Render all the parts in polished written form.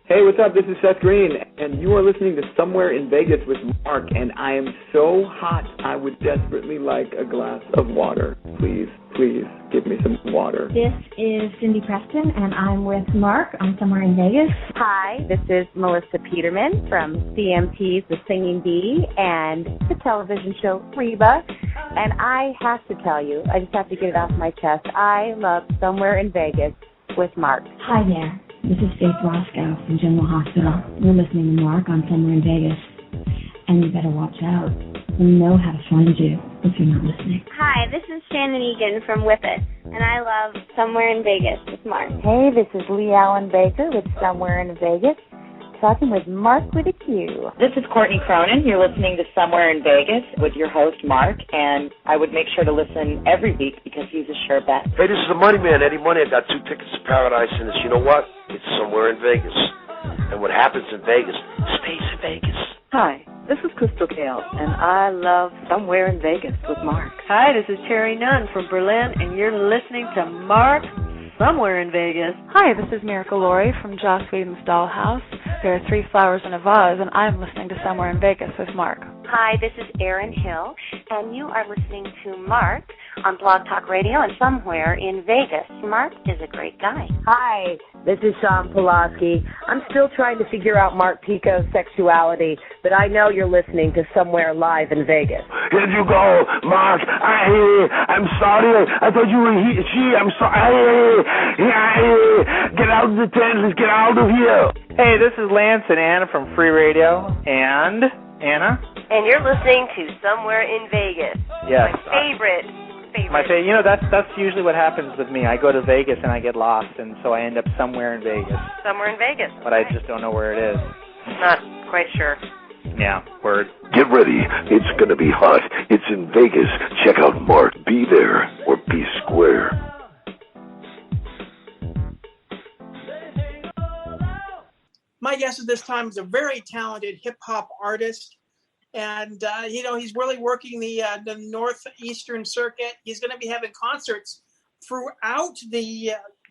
Hey, what's up? This is Seth Green, and you are listening to Somewhere in Vegas with Mark, and I am so hot, I would desperately like a glass of water. Please, please, give me some water. This is Cindy Preston, and I'm with Mark on Somewhere in Vegas. Hi, this is Melissa Peterman from CMT's The Singing Bee and the television show Reba. And I have to tell you, I just have to get it off my chest, I love Somewhere in Vegas with Mark. Hi there. This is Faith Roscoe from General Hospital. You're listening to Mark on Somewhere in Vegas. And you better watch out. We know how to find you if you're not listening. Hi, this is Shannon Egan from Whippet, and I love Somewhere in Vegas with Mark. Hey, this is Lee Allen Baker with Somewhere in Vegas, talking with Mark with a Q. This is Courtney Cronin. You're listening to Somewhere in Vegas with your host, Mark, and I would make sure to listen every week because he's a sure bet. Hey, this is the Money Man, Eddie Money. I got 2 tickets to Paradise, and you know what? It's Somewhere in Vegas. And what happens in Vegas stays in Vegas. Hi, this is Crystal Gale, and I love Somewhere in Vegas with Mark. Hi, this is Terry Nunn from Berlin, and you're listening to Mark Somewhere in Vegas. Hi, this is Miracle Laurie from Joss Whedon's Dollhouse. There are 3 flowers in a vase, and I'm listening to Somewhere in Vegas with Mark. Hi, this is Erin Hill, and you are listening to Mark on Blog Talk Radio and Somewhere in Vegas. Mark is a great guy. Hi, this is Sean Pulaski. I'm still trying to figure out Mark Pico's sexuality, but I know you're listening to Somewhere Live in Vegas. Here you go, Mark. I'm sorry. I thought you were she. I'm sorry. Get out of the tent. Let's get out of here. Hey, this is Lance and Anna from Free Radio. And Anna? And you're listening to Somewhere in Vegas. Yes. My favorite. You know, that's usually what happens with me. I go to Vegas and I get lost, and so I end up somewhere in Vegas. Somewhere in Vegas. But I just don't know where it is. Not quite sure. Yeah, word. Get ready. It's going to be hot. It's in Vegas. Check out Mark. Be there or be square. My guest at this time is a very talented hip-hop artist. And, he's really working the Northeastern circuit. He's going to be having concerts throughout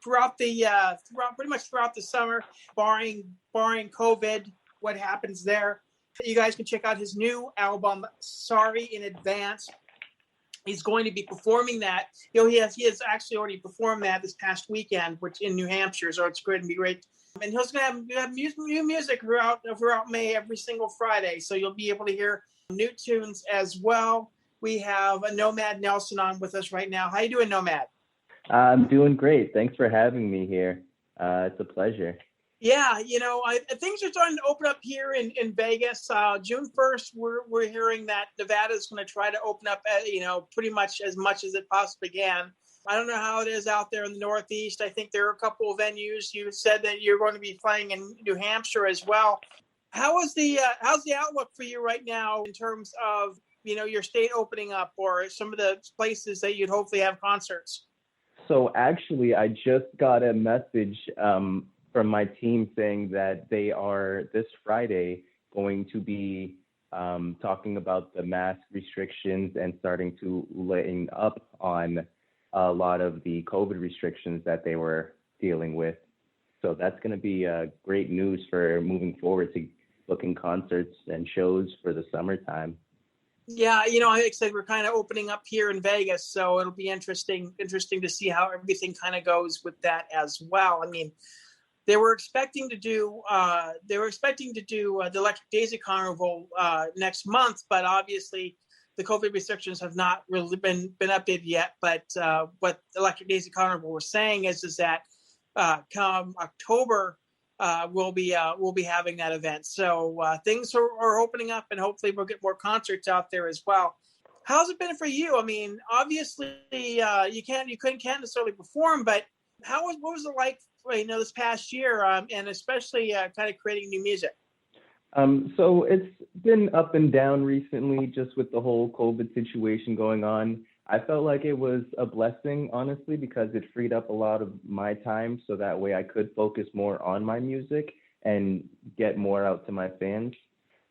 pretty much throughout the summer, barring COVID, what happens there. You guys can check out his new album, Sorry in Advance. He's going to be performing that. He has actually already performed that this past weekend, which in New Hampshire, so it's going to be great. And he's going to have new music throughout May every single Friday, so you'll be able to hear new tunes as well. We have a Nomad Nelson on with us right now. How you doing, Nomad? I'm doing great. Thanks for having me here. It's a pleasure. Yeah, things are starting to open up here in Vegas. June 1st, we're hearing that Nevada is going to try to open up, pretty much as it possibly can. I don't know how it is out there in the Northeast. I think there are a couple of venues. You said that you're going to be playing in New Hampshire as well. How's the outlook for you right now in terms of, your state opening up or some of the places that you'd hopefully have concerts? So actually, I just got a message from my team saying that they are this Friday going to be talking about the mask restrictions and starting to lighten up on a lot of the COVID restrictions that they were dealing with. So that's going to be great news for moving forward to booking concerts and shows for the summertime. Yeah, like I said, we're kind of opening up here in Vegas, so it'll be interesting to see how everything kind of goes with that as well. I mean, they were expecting to do the Electric Daisy Carnival next month, but obviously the COVID restrictions have not really been updated yet. But what Electric Daisy Carnival was saying is that come October we'll be having that event. So things are opening up, and hopefully we'll get more concerts out there as well. How's it been for you? I mean, obviously you can't necessarily perform, but what was it like, this past year, and especially kind of creating new music? So it's been up and down recently, just with the whole COVID situation going on. I felt like it was a blessing, honestly, because it freed up a lot of my time, so that way I could focus more on my music and get more out to my fans.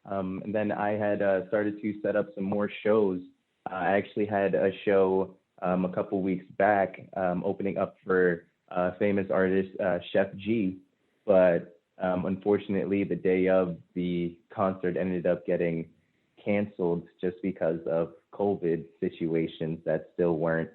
And then I had started to set up some more shows. I actually had a show a couple weeks back opening up for famous artist Chef G, but Unfortunately, the day of the concert ended up getting canceled just because of COVID situations that still weren't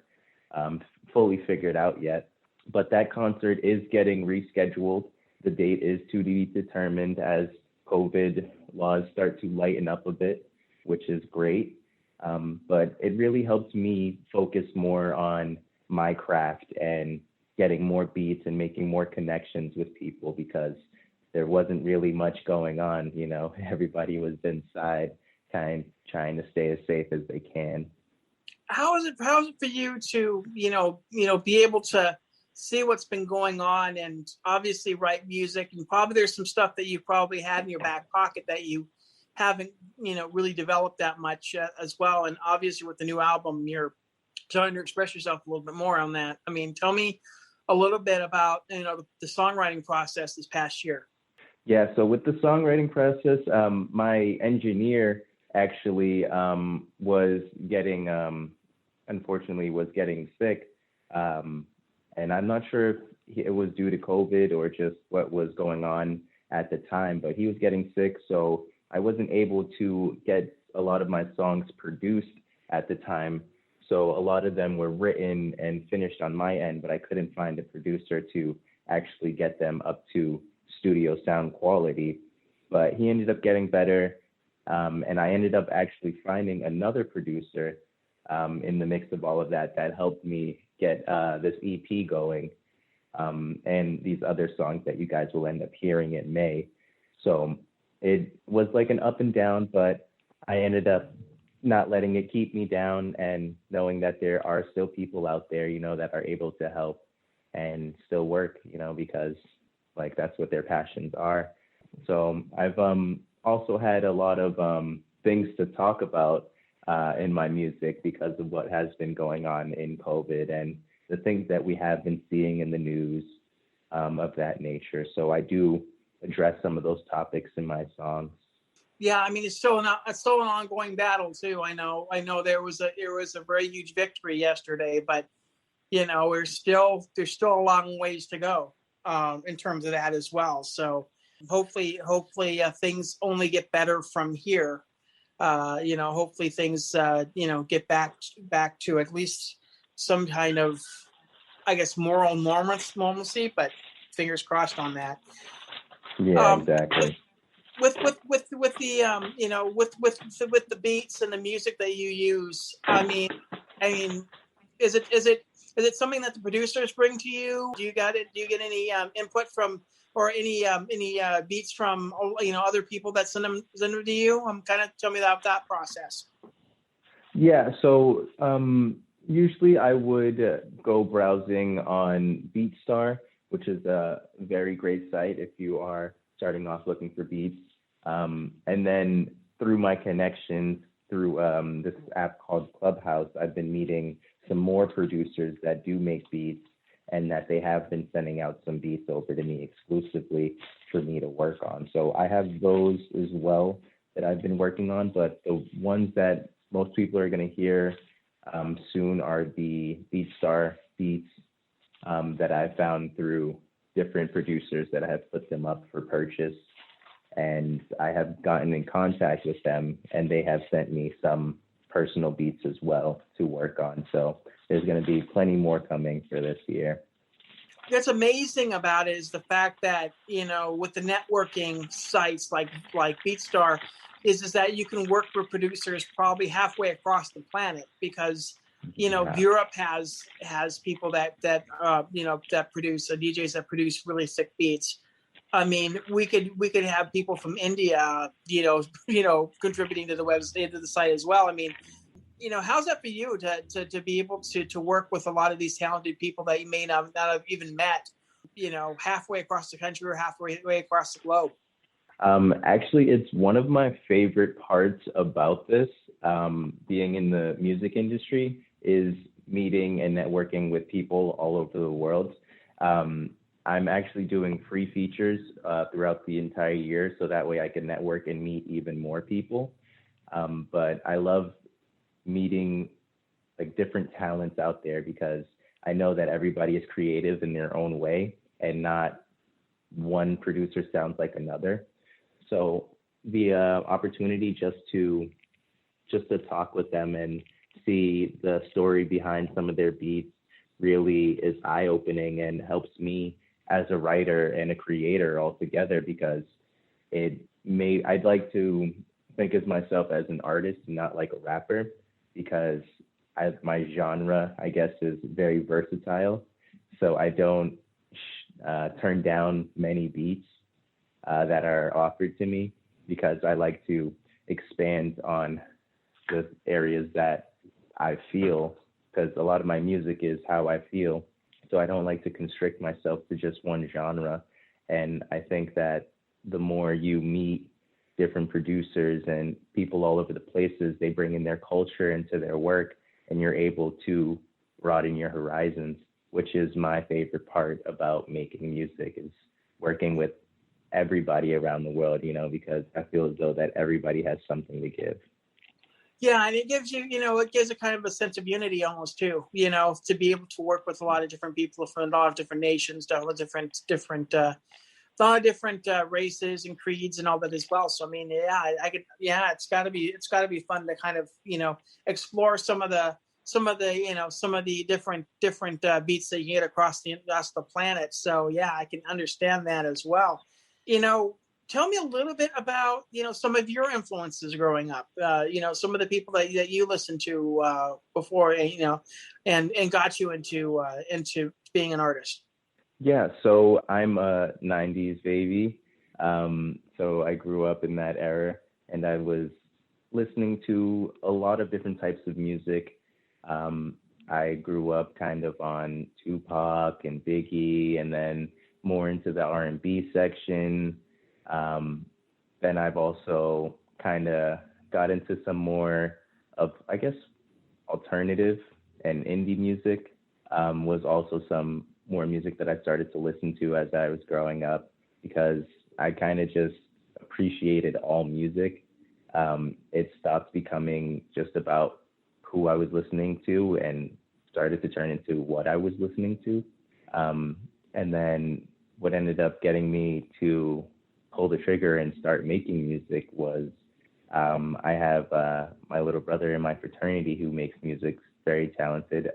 fully figured out yet. But that concert is getting rescheduled. The date is to be determined as COVID laws start to lighten up a bit, which is great. But it really helps me focus more on my craft and getting more beats and making more connections with people, because there wasn't really much going on. Everybody was inside trying to stay as safe as they can. How is it for you to be able to see what's been going on and obviously write music, and probably there's some stuff that you probably had in your back pocket that you haven't really developed that much as well, and obviously with the new album you're trying to express yourself a little bit more on that. I mean, tell me a little bit about the songwriting process this past year. Yeah, so with the songwriting process, my engineer actually unfortunately was getting sick, and I'm not sure if it was due to COVID or just what was going on at the time, but he was getting sick, so I wasn't able to get a lot of my songs produced at the time. So a lot of them were written and finished on my end, but I couldn't find a producer to actually get them up to studio sound quality. But he ended up getting better, and I ended up actually finding another producer in the mix of all of that helped me get this EP going, and these other songs that you guys will end up hearing in May. So it was like an up and down, but I ended up not letting it keep me down and knowing that there are still people out there, that are able to help and still work, because like that's what their passions are. So I've also had a lot of things to talk about in my music because of what has been going on in COVID and the things that we have been seeing in the news of that nature. So I do address some of those topics in my songs. Yeah, I mean, it's still an ongoing battle too. I know there was a very huge victory yesterday, but there's still a long ways to go in terms of that as well. So hopefully things only get better from here. Hopefully things get back to at least some kind of, I guess, moral normalcy, but fingers crossed on that. Yeah, exactly. With the with the beats and the music that you use, I mean, is it something that the producers bring to you? Do you get any input from or any beats from other people that send them to you? Kind of tell me about that process. Yeah, so usually I would go browsing on BeatStar, which is a very great site if you are starting off looking for beats. And then through my connections through this app called Clubhouse, I've been meeting some more producers that do make beats, and that they have been sending out some beats over to me exclusively for me to work on. So I have those as well that I've been working on, but the ones that most people are going to hear soon are the BeatStar beats that I found through different producers that have put them up for purchase. And I have gotten in contact with them, and they have sent me some personal beats as well to work on. So there's going to be plenty more coming for this year. What's amazing about it is the fact that, with the networking sites like BeatStar, is that you can work with producers probably halfway across the planet, because Europe has people that produce DJs that produce really sick beats. I mean, we could have people from India, contributing to the website, to the site as well. I mean, how's that for you to be able to work with a lot of these talented people that you may not have even met, halfway across the country or halfway across the globe? Actually, it's one of my favorite parts about this, being in the music industry, is meeting and networking with people all over the world. I'm actually doing free features throughout the entire year, so that way I can network and meet even more people. But I love meeting like different talents out there, because I know that everybody is creative in their own way, and not one producer sounds like another. So the opportunity just to talk with them and see the story behind some of their beats really is eye-opening and helps me as a writer and a creator altogether, because I'd like to think of myself as an artist, not like a rapper, because my genre, I guess, is very versatile. So I don't turn down many beats that are offered to me, because I like to expand on the areas that I feel, because a lot of my music is how I feel. So I don't like to constrict myself to just one genre. And I think that the more you meet different producers and people all over the places, they bring in their culture into their work, and you're able to broaden your horizons, which is my favorite part about making music, is working with everybody around the world, because I feel as though that everybody has something to give. Yeah, and it gives you, it gives a kind of a sense of unity almost too, to be able to work with a lot of different people from a lot of different nations, a lot of different races and creeds and all that as well. So I mean, it's got to be fun to kind of, explore some of the different beats that you get across the planet. So yeah, I can understand that as well. Tell me a little bit about, some of your influences growing up, some of the people that you listened to before, and got you into being an artist. Yeah, so I'm a 90s baby. So I grew up in that era, and I was listening to a lot of different types of music. I grew up kind of on Tupac and Biggie, and then more into the R&B section. Then I've also kind of got into some more of, I guess, alternative and indie music. Was also some more music that I started to listen to as I was growing up, because I kind of just appreciated all music. It stopped becoming just about who I was listening to and started to turn into what I was listening to. And then what ended up getting me to pull the trigger and start making music was I have my little brother in my fraternity who makes music, very talented,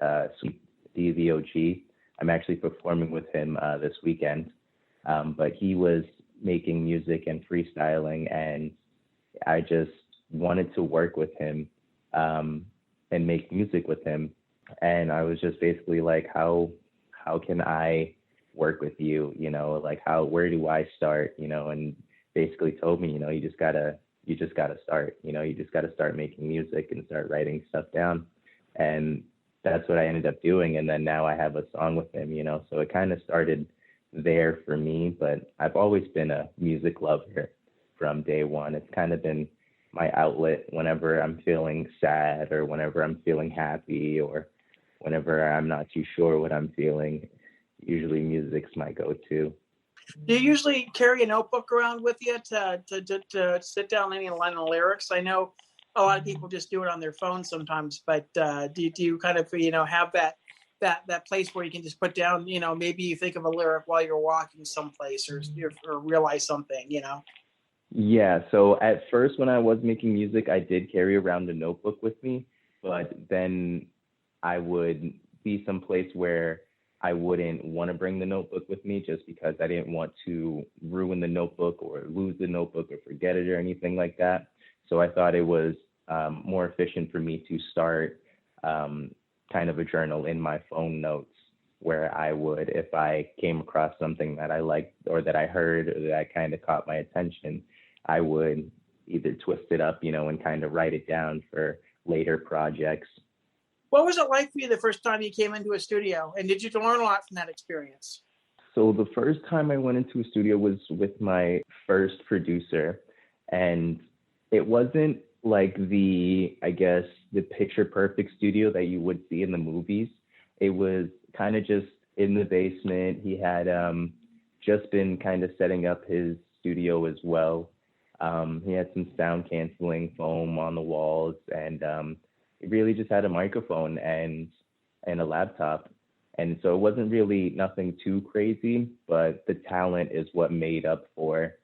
DVOG. I'm actually performing with him this weekend, but he was making music and freestyling, and I just wanted to work with him and make music with him. And I was just basically like, how can I work with you? Like where do I start? And basically told me, you just gotta start. You just gotta start making music and start writing stuff down. And that's what I ended up doing. And then now I have a song with him, so it kind of started there for me. But I've always been a music lover from day one. It's kind of been my outlet whenever I'm feeling sad, or whenever I'm feeling happy, or whenever I'm not too sure what I'm feeling. Usually music's my go-to. Do you usually carry a notebook around with you to sit down any line of lyrics? I know a lot of people just do it on their phone sometimes, but do you kind of have that place where you can just put down, maybe you think of a lyric while you're walking someplace, or realize something, Yeah, so at first when I was making music, I did carry around a notebook with me, but then I would be someplace where I wouldn't want to bring the notebook with me, just because I didn't want to ruin the notebook or lose the notebook or forget it or anything like that. So I thought it was more efficient for me to start kind of a journal in my phone notes, where I would, if I came across something that I liked or that I heard or that kind of caught my attention, I would either twist it up, and kind of write it down for later projects. What was it like for you the first time you came into a studio, and did you learn a lot from that experience? So the first time I went into a studio was with my first producer, and it wasn't like the picture perfect studio that you would see in the movies. It was kind of just in the basement. He had just been kind of setting up his studio as well. He had some sound canceling foam on the walls, and he really just had a microphone and a laptop. And so it wasn't really nothing too crazy, but the talent is what made up for